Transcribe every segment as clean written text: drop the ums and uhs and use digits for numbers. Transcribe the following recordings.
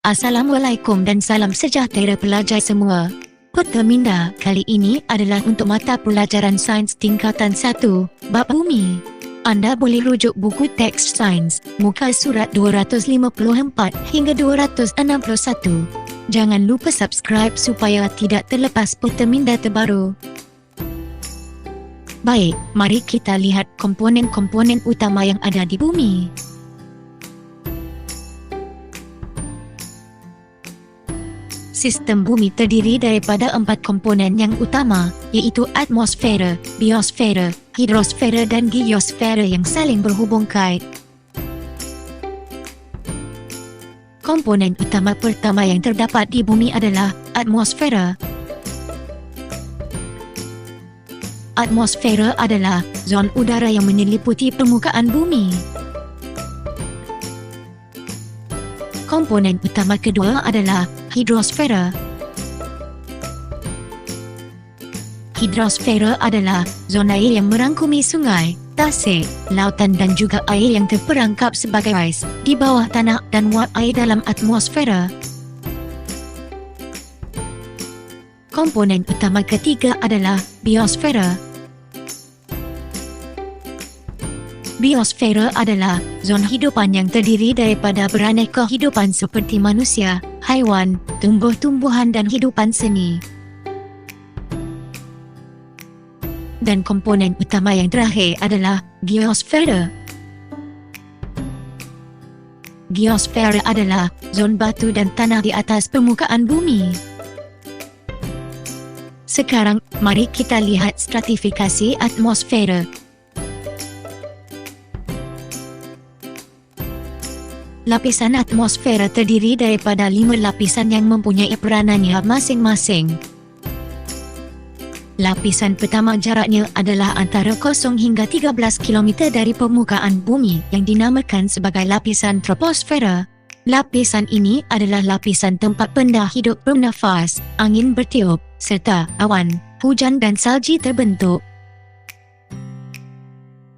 Assalamualaikum dan salam sejahtera pelajar semua. Kota Minda kali ini adalah untuk mata pelajaran sains tingkatan 1, bab bumi. Anda boleh rujuk buku teks sains, muka surat 254 hingga 261. Jangan lupa subscribe supaya tidak terlepas Kota Minda terbaru. Baik, mari kita lihat komponen-komponen utama yang ada di bumi. Sistem bumi terdiri daripada 4 komponen yang utama, iaitu atmosfera, biosfera, hidrosfera dan geosfera yang saling berhubung kait. Komponen utama pertama yang terdapat di bumi adalah atmosfera. Atmosfera adalah zon udara yang menyeliputi permukaan bumi. Komponen utama kedua adalah hidrosfera. Hidrosfera adalah zon air yang merangkumi sungai, tasik, lautan dan juga air yang terperangkap sebagai ais di bawah tanah dan wap air dalam atmosfera. Komponen utama ketiga adalah biosfera. Biosfera adalah zon hidupan yang terdiri daripada beraneka hidupan seperti manusia, haiwan, tumbuh-tumbuhan dan hidupan seni. Dan komponen utama yang terakhir adalah geosfera. Geosfera adalah zon batu dan tanah di atas permukaan bumi. Sekarang, mari kita lihat stratifikasi atmosfera. Lapisan atmosfera terdiri daripada 5 lapisan yang mempunyai peranannya masing-masing. Lapisan pertama jaraknya adalah antara 0 hingga 13 km dari permukaan bumi yang dinamakan sebagai lapisan troposfera. Lapisan ini adalah lapisan tempat benda hidup bernafas, angin bertiup, serta awan, hujan dan salji terbentuk.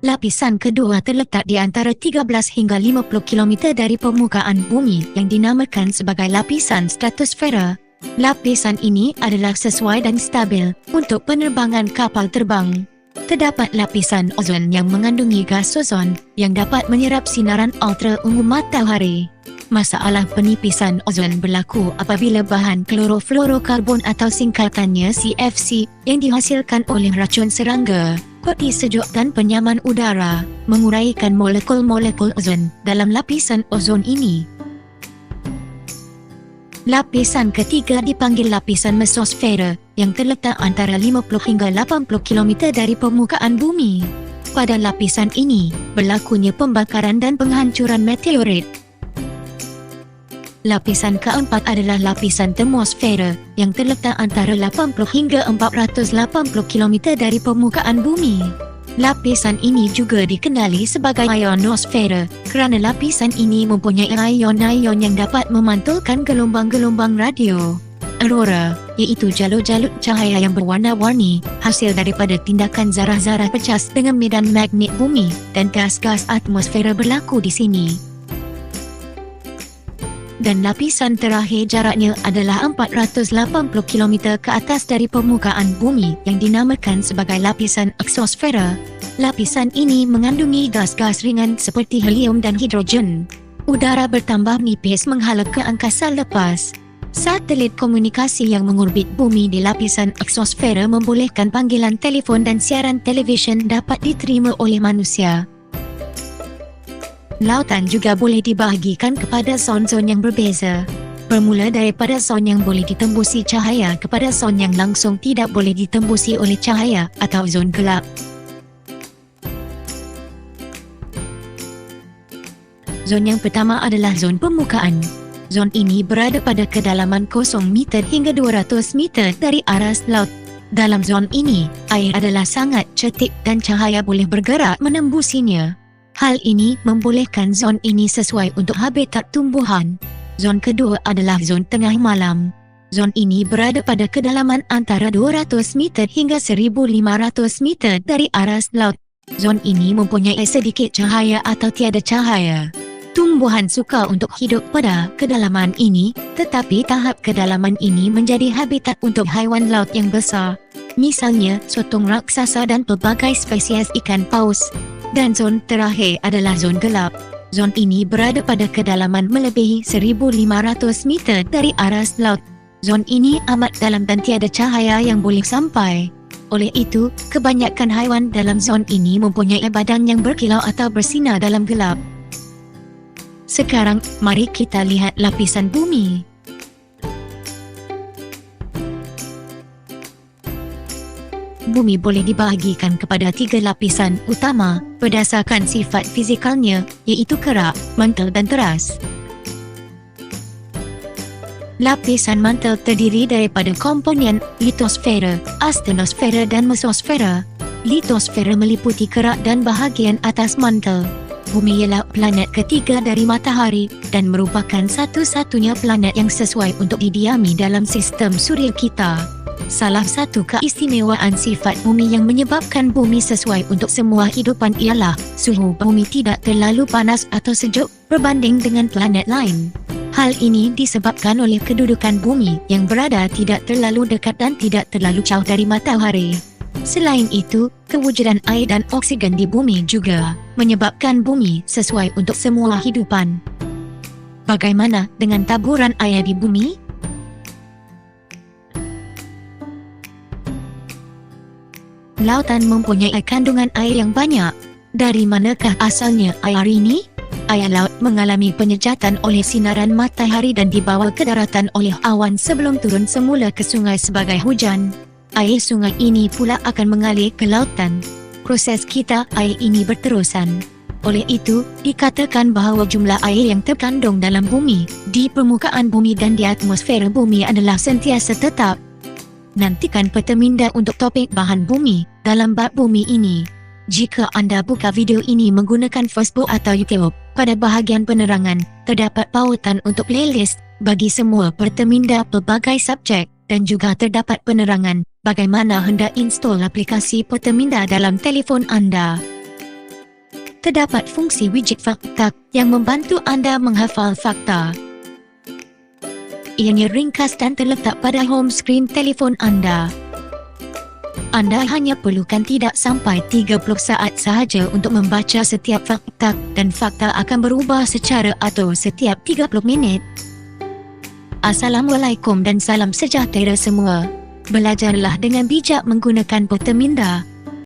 Lapisan kedua terletak di antara 13 hingga 50 km dari permukaan bumi yang dinamakan sebagai lapisan stratosfera. Lapisan ini adalah sesuai dan stabil untuk penerbangan kapal terbang. Terdapat lapisan ozon yang mengandungi gas ozon yang dapat menyerap sinaran ultra-ungu matahari. Masalah penipisan ozon berlaku apabila bahan klorofluorokarbon atau singkatannya CFC yang dihasilkan oleh racun serangga, koti sejuk dan penyaman udara menguraikan molekul-molekul ozon dalam lapisan ozon ini. Lapisan ketiga dipanggil lapisan mesosfera yang terletak antara 50 hingga 80 km dari permukaan bumi. Pada lapisan ini, berlakunya pembakaran dan penghancuran meteorit. Lapisan keempat adalah lapisan termosfera yang terletak antara 80 hingga 480 km dari permukaan bumi. Lapisan ini juga dikenali sebagai ionosfera kerana lapisan ini mempunyai ion-ion yang dapat memantulkan gelombang-gelombang radio. Aurora, iaitu jalur-jalur cahaya yang berwarna-warni hasil daripada tindakan zarah-zarah pecah dengan medan magnet bumi dan gas-gas atmosfera berlaku di sini. Dan lapisan terakhir jaraknya adalah 480 km ke atas dari permukaan bumi yang dinamakan sebagai lapisan eksosfera. Lapisan ini mengandungi gas-gas ringan seperti helium dan hidrogen. Udara bertambah nipis menghala ke angkasa lepas. Satelit komunikasi yang mengorbit bumi di lapisan eksosfera membolehkan panggilan telefon dan siaran televisyen dapat diterima oleh manusia. Lautan juga boleh dibahagikan kepada zon-zon yang berbeza. Bermula daripada zon yang boleh ditembusi cahaya kepada zon yang langsung tidak boleh ditembusi oleh cahaya atau zon gelap. Zon yang pertama adalah zon permukaan. Zon ini berada pada kedalaman 0 meter hingga 200 meter dari aras laut. Dalam zon ini, air adalah sangat cetek dan cahaya boleh bergerak menembusinya. Hal ini membolehkan zon ini sesuai untuk habitat tumbuhan. Zon kedua adalah zon tengah malam. Zon ini berada pada kedalaman antara 200 meter hingga 1500 meter dari aras laut. Zon ini mempunyai sedikit cahaya atau tiada cahaya. Tumbuhan Tumbuhan suka untuk hidup pada kedalaman ini, tetapi tahap kedalaman ini menjadi habitat untuk haiwan laut yang besar. Misalnya, sotong raksasa dan pelbagai spesies ikan paus. Dan zon terakhir adalah zon gelap. Zon ini berada pada kedalaman melebihi 1,500 meter dari aras laut. Zon ini amat dalam dan tiada cahaya yang boleh sampai. Oleh itu, kebanyakan haiwan dalam zon ini mempunyai badan yang berkilau atau bersinar dalam gelap. Sekarang, mari kita lihat lapisan bumi. Bumi boleh dibahagikan kepada 3 lapisan utama berdasarkan sifat fizikalnya, iaitu kerak, mantel dan teras. Lapisan mantel terdiri daripada komponen litosfera, astenosfera dan mesosfera. Litosfera meliputi kerak dan bahagian atas mantel. Bumi ialah planet ketiga dari matahari dan merupakan satu-satunya planet yang sesuai untuk didiami dalam sistem suria kita. Salah satu keistimewaan sifat bumi yang menyebabkan bumi sesuai untuk semua hidupan ialah suhu bumi tidak terlalu panas atau sejuk berbanding dengan planet lain. Hal ini disebabkan oleh kedudukan bumi yang berada tidak terlalu dekat dan tidak terlalu jauh dari matahari. Selain itu, kewujudan air dan oksigen di bumi juga menyebabkan bumi sesuai untuk semua hidupan. Bagaimana dengan taburan air di bumi? Lautan mempunyai kandungan air yang banyak. Dari manakah asalnya air ini? Air laut mengalami penyejatan oleh sinaran matahari dan dibawa ke daratan oleh awan sebelum turun semula ke sungai sebagai hujan. Air sungai ini pula akan mengalir ke lautan. Proses kita air ini berterusan. Oleh itu, dikatakan bahawa jumlah air yang terkandung dalam bumi, di permukaan bumi dan di atmosfer bumi adalah sentiasa tetap. Nantikan peta minda untuk topik bahan bumi dalam bab bumi ini. Jika anda buka video ini menggunakan Facebook atau YouTube, pada bahagian penerangan, terdapat pautan untuk playlist bagi semua peta minda pelbagai subjek dan juga terdapat penerangan bagaimana hendak install aplikasi peta minda dalam telefon anda. Terdapat fungsi widget fakta yang membantu anda menghafal fakta. Ianya ringkas dan terletak pada home screen telefon anda. Anda hanya perlukan tidak sampai 30 saat sahaja untuk membaca setiap fakta dan fakta akan berubah secara atau setiap 30 minit. Assalamualaikum dan salam sejahtera semua. Belajarlah dengan bijak menggunakan peta minda.